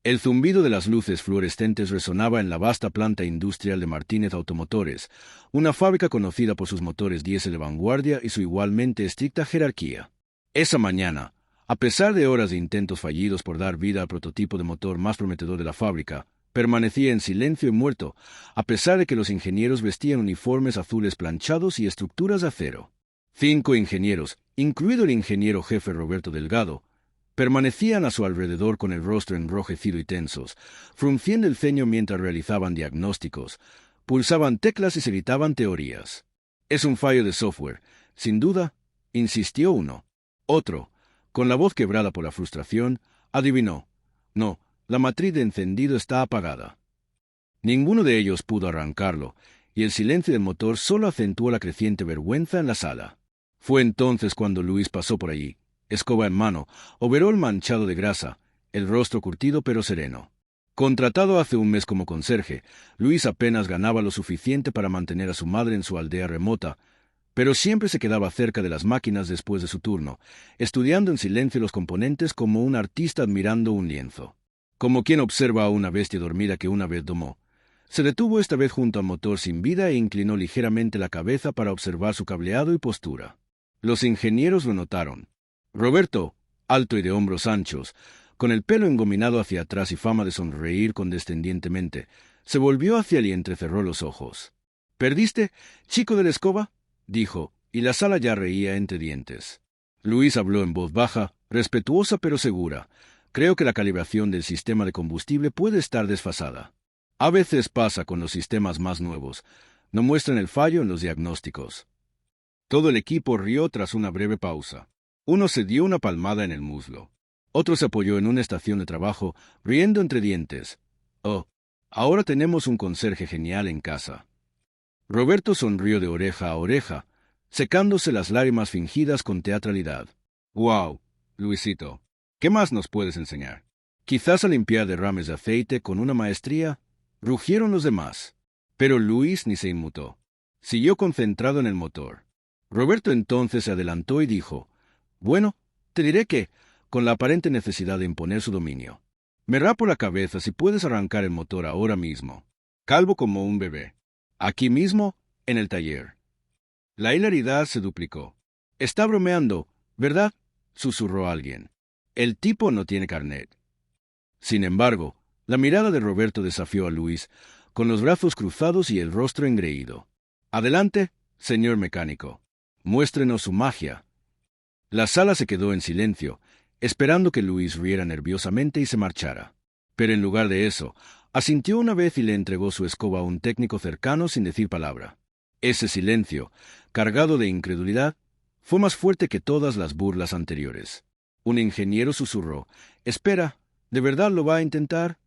El zumbido de las luces fluorescentes resonaba en la vasta planta industrial de Martínez Automotores, una fábrica conocida por sus motores diésel de vanguardia y su igualmente estricta jerarquía. Esa mañana, a pesar de horas de intentos fallidos por dar vida al prototipo de motor más prometedor de la fábrica, permanecía en silencio y muerto, a pesar de que los ingenieros vestían uniformes azules planchados y estructuras de acero. 5 ingenieros, incluido el ingeniero jefe Roberto Delgado, permanecían a su alrededor con el rostro enrojecido y tensos, frunciendo el ceño mientras realizaban diagnósticos, pulsaban teclas y se gritaban teorías. «Es un fallo de software, sin duda», insistió uno. Otro, con la voz quebrada por la frustración, adivinó. «No, la matriz de encendido está apagada». Ninguno de ellos pudo arrancarlo, y el silencio del motor solo acentuó la creciente vergüenza en la sala. Fue entonces cuando Luis pasó por allí, escoba en mano, overol manchado de grasa, el rostro curtido pero sereno. Contratado hace un mes como conserje, Luis apenas ganaba lo suficiente para mantener a su madre en su aldea remota, pero siempre se quedaba cerca de las máquinas después de su turno, estudiando en silencio los componentes como un artista admirando un lienzo. Como quien observa a una bestia dormida que una vez domó. Se detuvo esta vez junto al motor sin vida e inclinó ligeramente la cabeza para observar su cableado y postura. Los ingenieros lo notaron. Roberto, alto y de hombros anchos, con el pelo engominado hacia atrás y fama de sonreír condescendientemente, se volvió hacia él y entrecerró los ojos. «¿Perdiste, chico de la escoba?», dijo, y la sala ya reía entre dientes. Luis habló en voz baja, respetuosa pero segura. «Creo que la calibración del sistema de combustible puede estar desfasada. A veces pasa con los sistemas más nuevos. No muestran el fallo en los diagnósticos». Todo el equipo rió tras una breve pausa. Uno se dio una palmada en el muslo. Otro se apoyó en una estación de trabajo, riendo entre dientes. «Oh, ahora tenemos un conserje genial en casa». Roberto sonrió de oreja a oreja, secándose las lágrimas fingidas con teatralidad. «Wow, Luisito, ¿qué más nos puedes enseñar? Quizás a limpiar derrames de aceite con una maestría», rugieron los demás. Pero Luis ni se inmutó. Siguió concentrado en el motor. Roberto entonces se adelantó y dijo: «Bueno, te diré que, con la aparente necesidad de imponer su dominio, me rapo la cabeza si puedes arrancar el motor ahora mismo, calvo como un bebé, aquí mismo, en el taller». La hilaridad se duplicó. «Está bromeando, ¿verdad?», susurró alguien. «El tipo no tiene carnet». Sin embargo, la mirada de Roberto desafió a Luis, con los brazos cruzados y el rostro engreído. «Adelante, señor mecánico. Muéstrenos su magia». La sala se quedó en silencio, esperando que Luis riera nerviosamente y se marchara. Pero en lugar de eso, asintió una vez y le entregó su escoba a un técnico cercano sin decir palabra. Ese silencio, cargado de incredulidad, fue más fuerte que todas las burlas anteriores. Un ingeniero susurró: «Espera, ¿de verdad lo va a intentar?».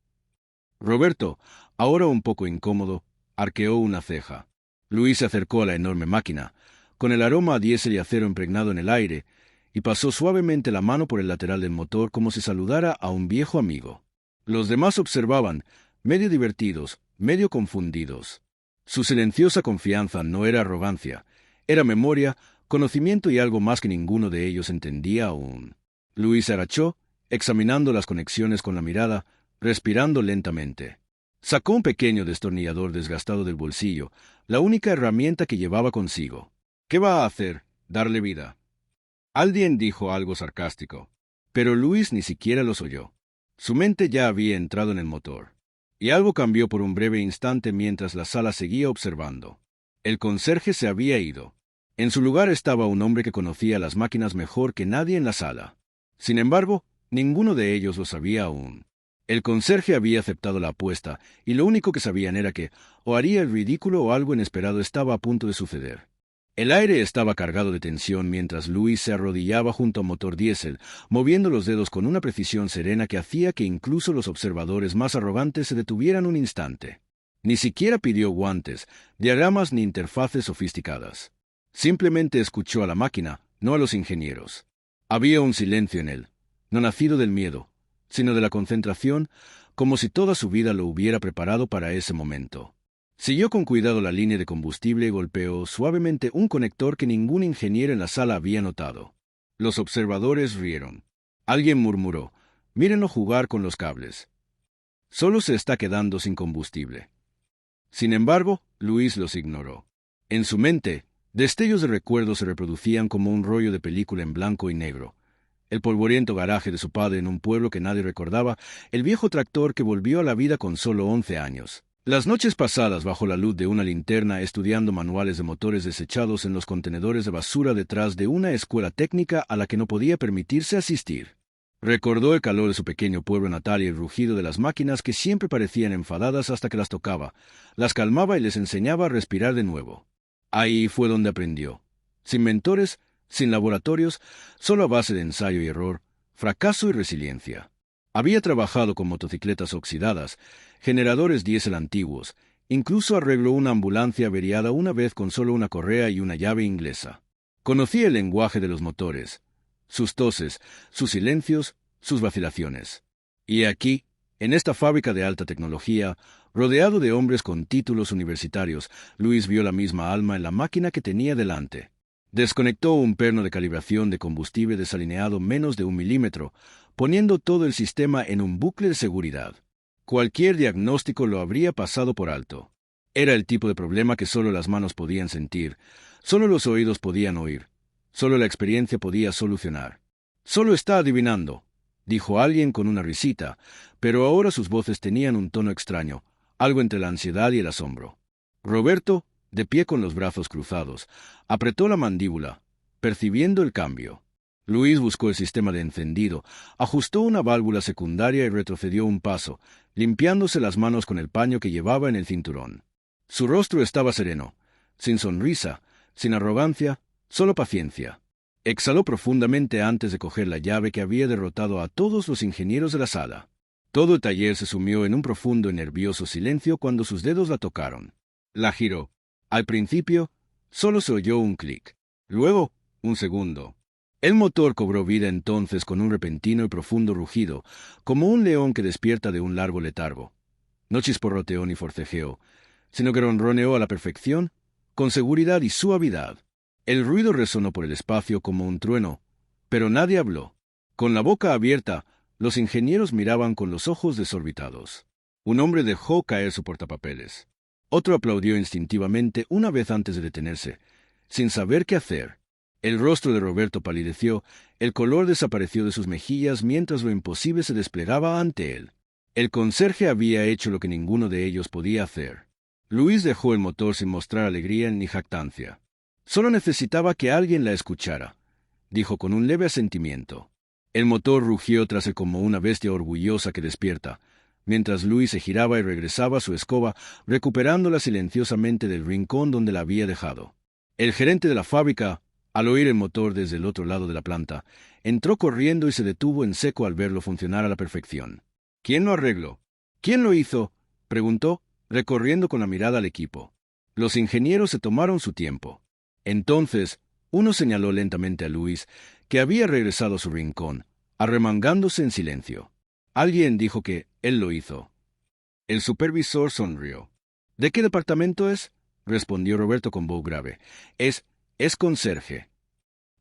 Roberto, ahora un poco incómodo, arqueó una ceja. Luis se acercó a la enorme máquina, con el aroma a diésel y acero impregnado en el aire, y pasó suavemente la mano por el lateral del motor como si saludara a un viejo amigo. Los demás observaban, medio divertidos, medio confundidos. Su silenciosa confianza no era arrogancia, era memoria, conocimiento y algo más que ninguno de ellos entendía aún. Luis se agachó, examinando las conexiones con la mirada, respirando lentamente. Sacó un pequeño destornillador desgastado del bolsillo, la única herramienta que llevaba consigo. «¿Qué va a hacer? ¿Darle vida?». Alguien dijo algo sarcástico, pero Luis ni siquiera los oyó. Su mente ya había entrado en el motor. Y algo cambió por un breve instante mientras la sala seguía observando. El conserje se había ido. En su lugar estaba un hombre que conocía las máquinas mejor que nadie en la sala. Sin embargo, ninguno de ellos lo sabía aún. El conserje había aceptado la apuesta, y lo único que sabían era que o haría el ridículo o algo inesperado estaba a punto de suceder. El aire estaba cargado de tensión mientras Luis se arrodillaba junto a un motor diésel, moviendo los dedos con una precisión serena que hacía que incluso los observadores más arrogantes se detuvieran un instante. Ni siquiera pidió guantes, diagramas ni interfaces sofisticadas. Simplemente escuchó a la máquina, no a los ingenieros. Había un silencio en él, no nacido del miedo, sino de la concentración, como si toda su vida lo hubiera preparado para ese momento. Siguió con cuidado la línea de combustible y golpeó suavemente un conector que ningún ingeniero en la sala había notado. Los observadores rieron. Alguien murmuró: «Mírenlo jugar con los cables». Solo se está quedando sin combustible. Sin embargo, Luis los ignoró. En su mente, destellos de recuerdos se reproducían como un rollo de película en blanco y negro. El polvoriento garaje de su padre en un pueblo que nadie recordaba, el viejo tractor que volvió a la vida con solo 11 años. Las noches pasadas bajo la luz de una linterna estudiando manuales de motores desechados en los contenedores de basura detrás de una escuela técnica a la que no podía permitirse asistir. Recordó el calor de su pequeño pueblo natal y el rugido de las máquinas que siempre parecían enfadadas hasta que las tocaba, las calmaba y les enseñaba a respirar de nuevo. Ahí fue donde aprendió. Sin mentores, sin laboratorios, solo a base de ensayo y error, fracaso y resiliencia. Había trabajado con motocicletas oxidadas, generadores diésel antiguos, incluso arregló una ambulancia averiada una vez con solo una correa y una llave inglesa. Conocía el lenguaje de los motores, sus toses, sus silencios, sus vacilaciones. Y aquí, en esta fábrica de alta tecnología, rodeado de hombres con títulos universitarios, Luis vio la misma alma en la máquina que tenía delante. Desconectó un perno de calibración de combustible desalineado menos de 1 milímetro, poniendo todo el sistema en un bucle de seguridad. Cualquier diagnóstico lo habría pasado por alto. Era el tipo de problema que solo las manos podían sentir, solo los oídos podían oír, solo la experiencia podía solucionar. «Solo está adivinando», dijo alguien con una risita, pero ahora sus voces tenían un tono extraño, algo entre la ansiedad y el asombro. Roberto, de pie con los brazos cruzados, apretó la mandíbula, percibiendo el cambio. Luis buscó el sistema de encendido, ajustó una válvula secundaria y retrocedió un paso, limpiándose las manos con el paño que llevaba en el cinturón. Su rostro estaba sereno, sin sonrisa, sin arrogancia, solo paciencia. Exhaló profundamente antes de coger la llave que había derrotado a todos los ingenieros de la sala. Todo el taller se sumió en un profundo y nervioso silencio cuando sus dedos la tocaron. La giró. Al principio, solo se oyó un clic. Luego, un segundo. El motor cobró vida entonces con un repentino y profundo rugido, como un león que despierta de un largo letargo. No chisporroteó ni forcejeó, sino que ronroneó a la perfección, con seguridad y suavidad. El ruido resonó por el espacio como un trueno, pero nadie habló. Con la boca abierta, los ingenieros miraban con los ojos desorbitados. Un hombre dejó caer su portapapeles. Otro aplaudió instintivamente una vez antes de detenerse, sin saber qué hacer. El rostro de Roberto palideció, el color desapareció de sus mejillas mientras lo imposible se desplegaba ante él. El conserje había hecho lo que ninguno de ellos podía hacer. Luis dejó el motor sin mostrar alegría ni jactancia. Solo necesitaba que alguien la escuchara, dijo con un leve asentimiento. El motor rugió tras él como una bestia orgullosa que despierta, mientras Luis se giraba y regresaba a su escoba, recuperándola silenciosamente del rincón donde la había dejado. El gerente de la fábrica, al oír el motor desde el otro lado de la planta, entró corriendo y se detuvo en seco al verlo funcionar a la perfección. «¿Quién lo arregló? ¿Quién lo hizo?», preguntó, recorriendo con la mirada al equipo. Los ingenieros se tomaron su tiempo. Entonces, uno señaló lentamente a Luis, que había regresado a su rincón, arremangándose en silencio. Alguien dijo que él lo hizo. El supervisor sonrió. «¿De qué departamento es?», respondió Roberto con voz grave. Es conserje».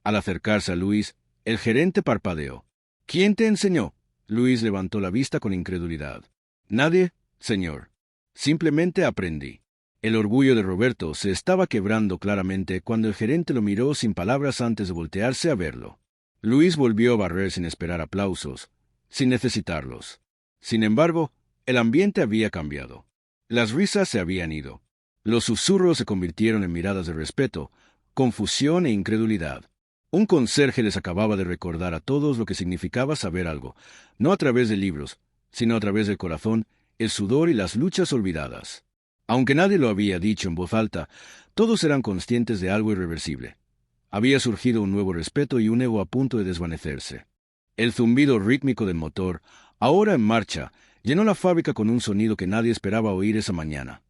Al acercarse a Luis, el gerente parpadeó. «¿Quién te enseñó?». Luis levantó la vista con incredulidad. «Nadie, señor. Simplemente aprendí». El orgullo de Roberto se estaba quebrando claramente cuando el gerente lo miró sin palabras antes de voltearse a verlo. Luis volvió a barrer sin esperar aplausos, sin necesitarlos. Sin embargo, el ambiente había cambiado. Las risas se habían ido. Los susurros se convirtieron en miradas de respeto, confusión e incredulidad. Un conserje les acababa de recordar a todos lo que significaba saber algo, no a través de libros, sino a través del corazón, el sudor y las luchas olvidadas. Aunque nadie lo había dicho en voz alta, todos eran conscientes de algo irreversible. Había surgido un nuevo respeto y un ego a punto de desvanecerse. El zumbido rítmico del motor, ahora en marcha, llenó la fábrica con un sonido que nadie esperaba oír esa mañana.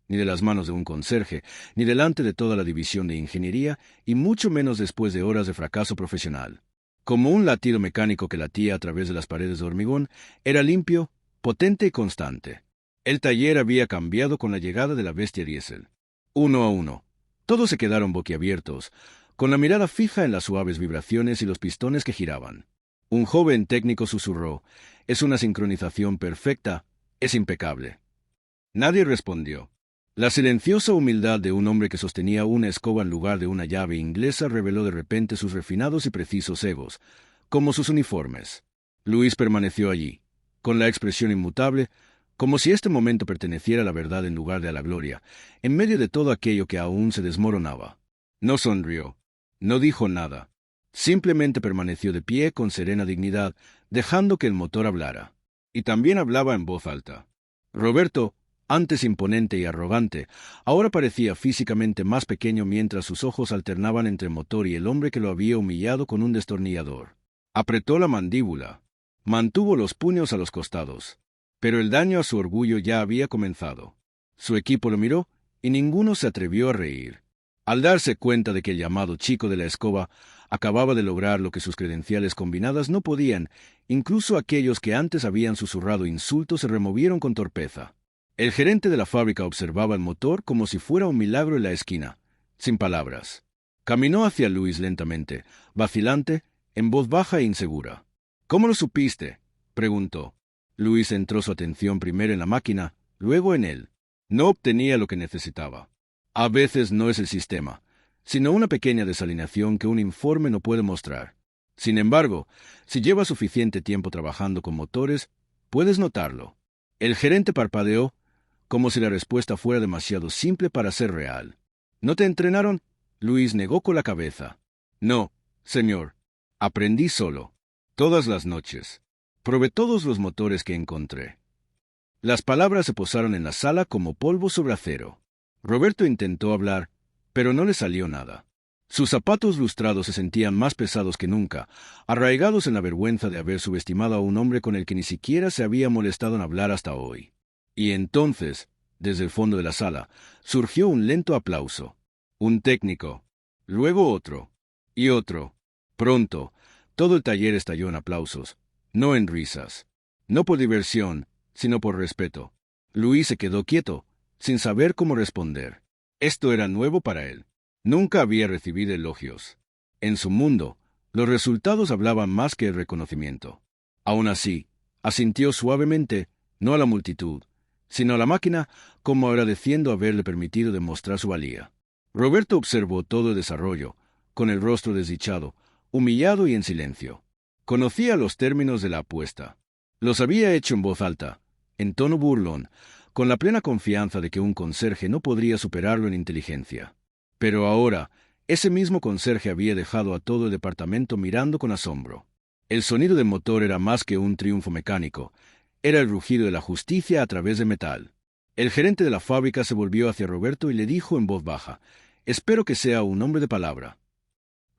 Ni de las manos de un conserje, ni delante de toda la división de ingeniería, y mucho menos después de horas de fracaso profesional. Como un latido mecánico que latía a través de las paredes de hormigón, era limpio, potente y constante. El taller había cambiado con la llegada de la bestia diésel. Uno a uno, todos se quedaron boquiabiertos, con la mirada fija en las suaves vibraciones y los pistones que giraban. Un joven técnico susurró: «Es una sincronización perfecta, Es impecable. Nadie respondió. La silenciosa humildad de un hombre que sostenía una escoba en lugar de una llave inglesa reveló de repente sus refinados y precisos egos, como sus uniformes. Luis permaneció allí, con la expresión inmutable, como si este momento perteneciera a la verdad en lugar de a la gloria, en medio de todo aquello que aún se desmoronaba. No sonrió, no dijo nada. Simplemente permaneció de pie con serena dignidad, dejando que el motor hablara. Y también hablaba en voz alta. Roberto, antes imponente y arrogante, ahora parecía físicamente más pequeño mientras sus ojos alternaban entre el motor y el hombre que lo había humillado con un destornillador. Apretó la mandíbula. Mantuvo los puños a los costados. Pero el daño a su orgullo ya había comenzado. Su equipo lo miró y ninguno se atrevió a reír. Al darse cuenta de que el llamado chico de la escoba acababa de lograr lo que sus credenciales combinadas no podían, incluso aquellos que antes habían susurrado insultos se removieron con torpeza. El gerente de la fábrica observaba el motor como si fuera un milagro en la esquina, sin palabras. Caminó hacia Luis lentamente, vacilante, en voz baja e insegura. —¿Cómo lo supiste? —preguntó. Luis centró su atención primero en la máquina, luego en él. No obtenía lo que necesitaba. A veces no es el sistema, sino una pequeña desalineación que un informe no puede mostrar. Sin embargo, si llevas suficiente tiempo trabajando con motores, puedes notarlo. El gerente parpadeó, como si la respuesta fuera demasiado simple para ser real. —¿No te entrenaron? Luis negó con la cabeza. —No, señor. Aprendí solo. Todas las noches. Probé todos los motores que encontré. Las palabras se posaron en la sala como polvo sobre acero. Roberto intentó hablar, pero no le salió nada. Sus zapatos lustrados se sentían más pesados que nunca, arraigados en la vergüenza de haber subestimado a un hombre con el que ni siquiera se había molestado en hablar hasta hoy. Y entonces, desde el fondo de la sala, surgió un lento aplauso. Un técnico. Luego otro. Y otro. Pronto, todo el taller estalló en aplausos. No en risas. No por diversión, sino por respeto. Luis se quedó quieto, sin saber cómo responder. Esto era nuevo para él. Nunca había recibido elogios. En su mundo, los resultados hablaban más que el reconocimiento. Aún así, asintió suavemente, no a la multitud, sino a la máquina, como agradeciendo haberle permitido demostrar su valía. Roberto observó todo el desarrollo, con el rostro desdichado, humillado y en silencio. Conocía los términos de la apuesta. Los había hecho en voz alta, en tono burlón, con la plena confianza de que un conserje no podría superarlo en inteligencia. Pero ahora, ese mismo conserje había dejado a todo el departamento mirando con asombro. El sonido del motor era más que un triunfo mecánico, era el rugido de la justicia a través de metal. El gerente de la fábrica se volvió hacia Roberto y le dijo en voz baja: «Espero que sea un hombre de palabra».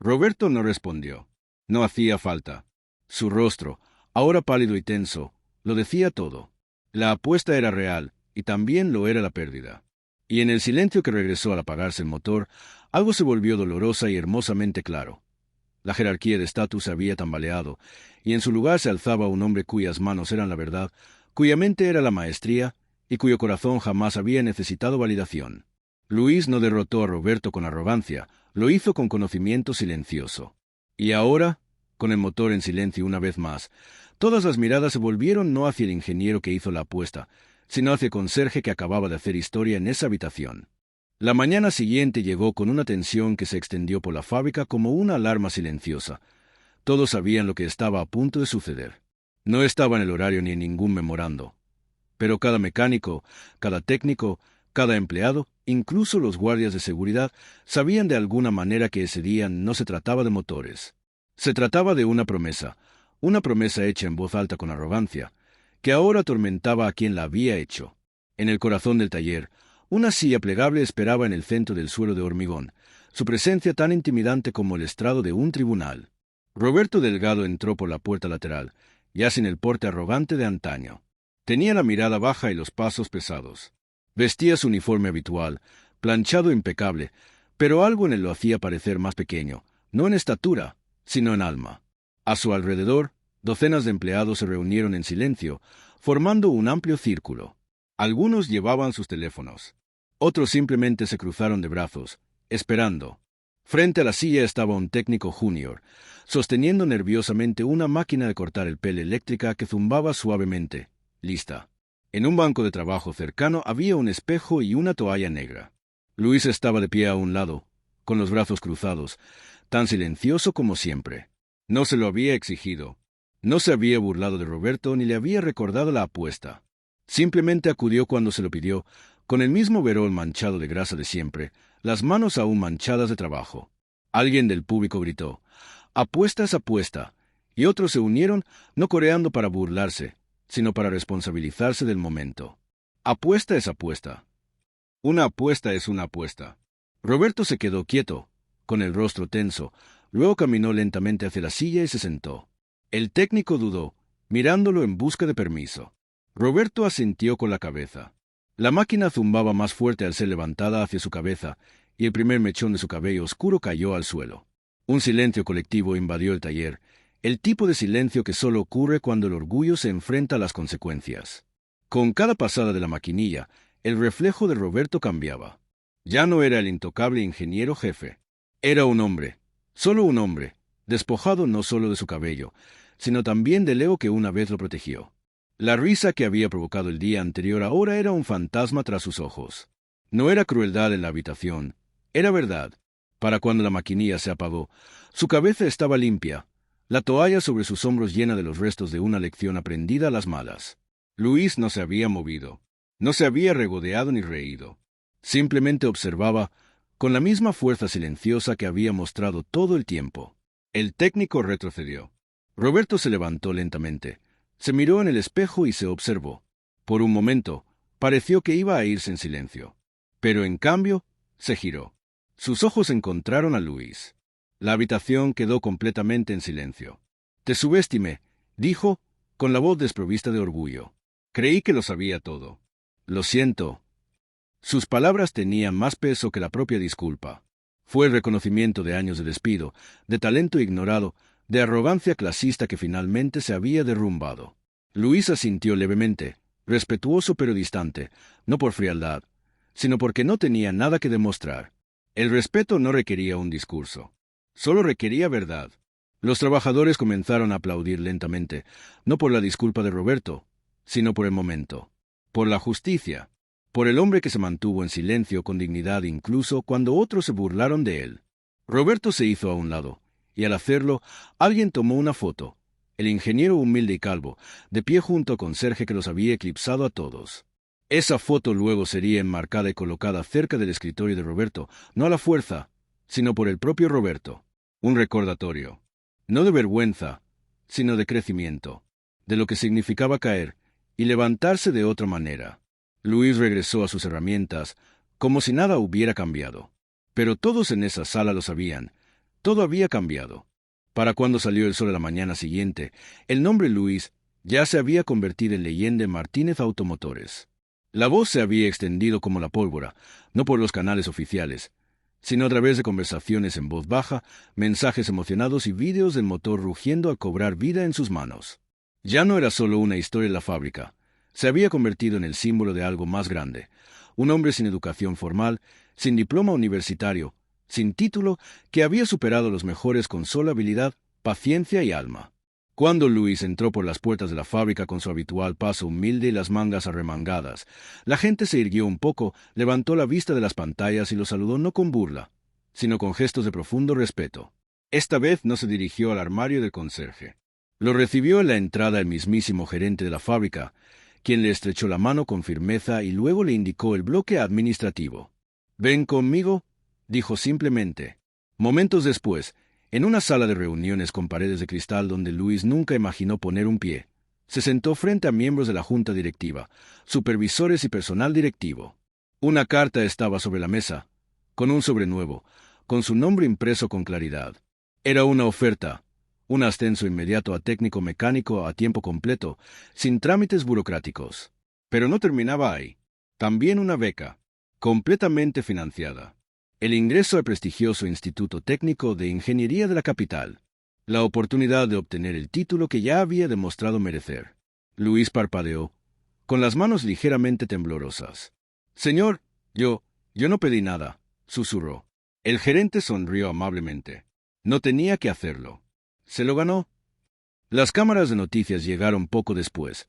Roberto no respondió. No hacía falta. Su rostro, ahora pálido y tenso, lo decía todo. La apuesta era real, y también lo era la pérdida. Y en el silencio que regresó al apagarse el motor, algo se volvió dolorosa y hermosamente claro. La jerarquía de estatus se había tambaleado, y en su lugar se alzaba un hombre cuyas manos eran la verdad, cuya mente era la maestría, y cuyo corazón jamás había necesitado validación. Luis no derrotó a Roberto con arrogancia, lo hizo con conocimiento silencioso. Y ahora, con el motor en silencio una vez más, todas las miradas se volvieron no hacia el ingeniero que hizo la apuesta, sino hacia el conserje que acababa de hacer historia en esa habitación. La mañana siguiente llegó con una tensión que se extendió por la fábrica como una alarma silenciosa. Todos sabían lo que estaba a punto de suceder. No estaba en el horario ni en ningún memorando. Pero cada mecánico, cada técnico, cada empleado, incluso los guardias de seguridad, sabían de alguna manera que ese día no se trataba de motores. Se trataba de una promesa hecha en voz alta con arrogancia, que ahora atormentaba a quien la había hecho. En el corazón del taller, una silla plegable esperaba en el centro del suelo de hormigón, su presencia tan intimidante como el estrado de un tribunal. Roberto Delgado entró por la puerta lateral, ya sin el porte arrogante de antaño. Tenía la mirada baja y los pasos pesados. Vestía su uniforme habitual, planchado impecable, pero algo en él lo hacía parecer más pequeño, no en estatura, sino en alma. A su alrededor, docenas de empleados se reunieron en silencio, formando un amplio círculo. Algunos llevaban sus teléfonos. Otros simplemente se cruzaron de brazos, esperando. Frente a la silla estaba un técnico junior, sosteniendo nerviosamente una máquina de cortar el pelo eléctrica que zumbaba suavemente. Lista. En un banco de trabajo cercano había un espejo y una toalla negra. Luis estaba de pie a un lado, con los brazos cruzados, tan silencioso como siempre. No se lo había exigido. No se había burlado de Roberto ni le había recordado la apuesta. Simplemente acudió cuando se lo pidió, con el mismo verol manchado de grasa de siempre, las manos aún manchadas de trabajo. Alguien del público gritó: «Apuesta es apuesta», y otros se unieron, no coreando para burlarse, sino para responsabilizarse del momento. Apuesta es apuesta. Una apuesta es una apuesta. Roberto se quedó quieto, con el rostro tenso, luego caminó lentamente hacia la silla y se sentó. El técnico dudó, mirándolo en busca de permiso. Roberto asintió con la cabeza. La máquina zumbaba más fuerte al ser levantada hacia su cabeza, y el primer mechón de su cabello oscuro cayó al suelo. Un silencio colectivo invadió el taller, el tipo de silencio que solo ocurre cuando el orgullo se enfrenta a las consecuencias. Con cada pasada de la maquinilla, el reflejo de Roberto cambiaba. Ya no era el intocable ingeniero jefe. Era un hombre, solo un hombre, despojado no solo de su cabello, sino también del ego que una vez lo protegió. La risa que había provocado el día anterior ahora era un fantasma tras sus ojos. No era crueldad en la habitación, era verdad. Para cuando la maquinilla se apagó, su cabeza estaba limpia, la toalla sobre sus hombros llena de los restos de una lección aprendida a las malas. Luis no se había movido, no se había regodeado ni reído. Simplemente observaba, con la misma fuerza silenciosa que había mostrado todo el tiempo. El técnico retrocedió. Roberto se levantó lentamente, se miró en el espejo y se observó. Por un momento, pareció que iba a irse en silencio. Pero en cambio, se giró. Sus ojos encontraron a Luis. La habitación quedó completamente en silencio. «Te subestimé», dijo, con la voz desprovista de orgullo. «Creí que lo sabía todo». «Lo siento». Sus palabras tenían más peso que la propia disculpa. Fue el reconocimiento de años de despido, de talento ignorado, de arrogancia clasista que finalmente se había derrumbado. Luis asintió levemente, respetuoso pero distante, no por frialdad, sino porque no tenía nada que demostrar. El respeto no requería un discurso. Solo requería verdad. Los trabajadores comenzaron a aplaudir lentamente, no por la disculpa de Roberto, sino por el momento, por la justicia, por el hombre que se mantuvo en silencio con dignidad incluso cuando otros se burlaron de él. Roberto se hizo a un lado, y al hacerlo, alguien tomó una foto, el ingeniero humilde y calvo, de pie junto al conserje que los había eclipsado a todos. Esa foto luego sería enmarcada y colocada cerca del escritorio de Roberto, no a la fuerza, sino por el propio Roberto. Un recordatorio, no de vergüenza, sino de crecimiento, de lo que significaba caer y levantarse de otra manera. Luis regresó a sus herramientas, como si nada hubiera cambiado. Pero todos en esa sala lo sabían, todo había cambiado. Para cuando salió el sol a la mañana siguiente, el nombre Luis ya se había convertido en leyenda en Martínez Automotores. La voz se había extendido como la pólvora, no por los canales oficiales, sino a través de conversaciones en voz baja, mensajes emocionados y vídeos del motor rugiendo al cobrar vida en sus manos. Ya no era solo una historia en la fábrica, se había convertido en el símbolo de algo más grande, un hombre sin educación formal, sin diploma universitario, sin título, que había superado a los mejores con sola habilidad, paciencia y alma. Cuando Luis entró por las puertas de la fábrica con su habitual paso humilde y las mangas arremangadas, la gente se irguió un poco, levantó la vista de las pantallas y lo saludó no con burla, sino con gestos de profundo respeto. Esta vez no se dirigió al armario del conserje. Lo recibió en la entrada el mismísimo gerente de la fábrica, quien le estrechó la mano con firmeza y luego le indicó el bloque administrativo. «Ven conmigo», dijo simplemente. Momentos después, en una sala de reuniones con paredes de cristal donde Luis nunca imaginó poner un pie, se sentó frente a miembros de la junta directiva, supervisores y personal directivo. Una carta estaba sobre la mesa, con un sobre nuevo, con su nombre impreso con claridad. Era una oferta, un ascenso inmediato a técnico mecánico a tiempo completo, sin trámites burocráticos. Pero no terminaba ahí. También una beca, completamente financiada. El ingreso al prestigioso Instituto Técnico de Ingeniería de la capital. La oportunidad de obtener el título que ya había demostrado merecer. Luis parpadeó, con las manos ligeramente temblorosas. «Señor, yo no pedí nada», susurró. El gerente sonrió amablemente. No tenía que hacerlo. Se lo ganó. Las cámaras de noticias llegaron poco después.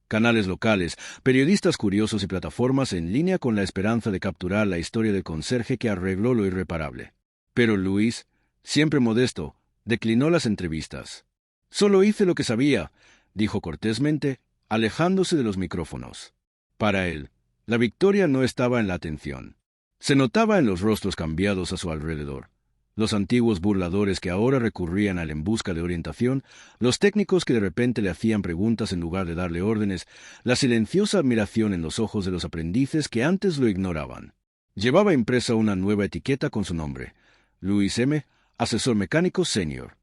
Canales locales, periodistas curiosos y plataformas en línea con la esperanza de capturar la historia del conserje que arregló lo irreparable. Pero Luis, siempre modesto, declinó las entrevistas. «Solo hice lo que sabía», dijo cortésmente, alejándose de los micrófonos. Para él, la victoria no estaba en la atención. Se notaba en los rostros cambiados a su alrededor. Los antiguos burladores que ahora recurrían a él en busca de orientación, los técnicos que de repente le hacían preguntas en lugar de darle órdenes, la silenciosa admiración en los ojos de los aprendices que antes lo ignoraban. Llevaba impresa una nueva etiqueta con su nombre: Luis M., asesor mecánico senior.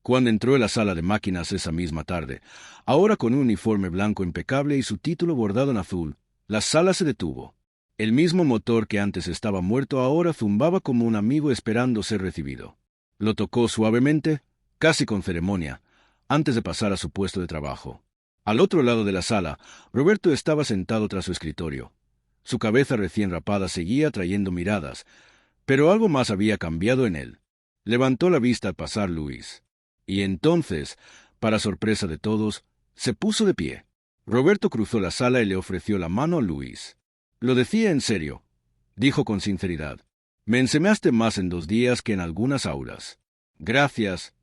Cuando entró en la sala de máquinas esa misma tarde, ahora con un uniforme blanco impecable y su título bordado en azul, la sala se detuvo. El mismo motor que antes estaba muerto ahora zumbaba como un amigo esperando ser recibido. Lo tocó suavemente, casi con ceremonia, antes de pasar a su puesto de trabajo. Al otro lado de la sala, Roberto estaba sentado tras su escritorio. Su cabeza recién rapada seguía atrayendo miradas, pero algo más había cambiado en él. Levantó la vista al pasar Luis. Y entonces, para sorpresa de todos, se puso de pie. Roberto cruzó la sala y le ofreció la mano a Luis. «Lo decía en serio», dijo con sinceridad. «Me enseñaste más en 2 días que en algunas aulas». «Gracias».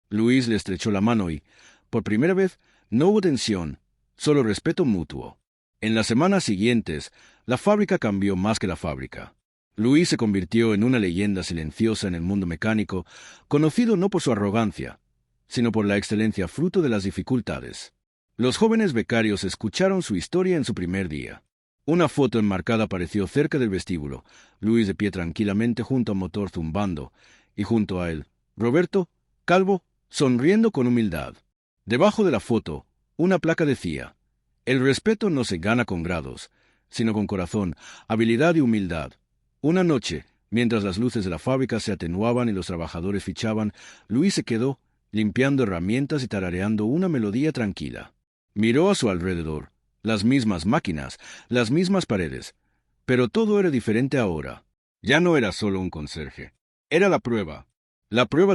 Luis le estrechó la mano y, por primera vez, no hubo tensión, solo respeto mutuo. En las semanas siguientes, la fábrica cambió más que la fábrica. Luis se convirtió en una leyenda silenciosa en el mundo mecánico, conocido no por su arrogancia, sino por la excelencia fruto de las dificultades. Los jóvenes becarios escucharon su historia en su primer día. Una foto enmarcada apareció cerca del vestíbulo, Luis de pie tranquilamente junto al motor zumbando, y junto a él, Roberto, calvo, sonriendo con humildad. Debajo de la foto, una placa decía: «El respeto no se gana con grados, sino con corazón, habilidad y humildad». Una noche, mientras las luces de la fábrica se atenuaban y los trabajadores fichaban, Luis se quedó, limpiando herramientas y tarareando una melodía tranquila. Miró a su alrededor. Las mismas máquinas, las mismas paredes. Pero todo era diferente ahora. Ya no era solo un conserje. Era la prueba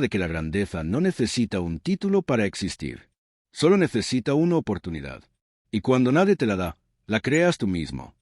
de que la grandeza no necesita un título para existir. Solo necesita una oportunidad. Y cuando nadie te la da, la creas tú mismo.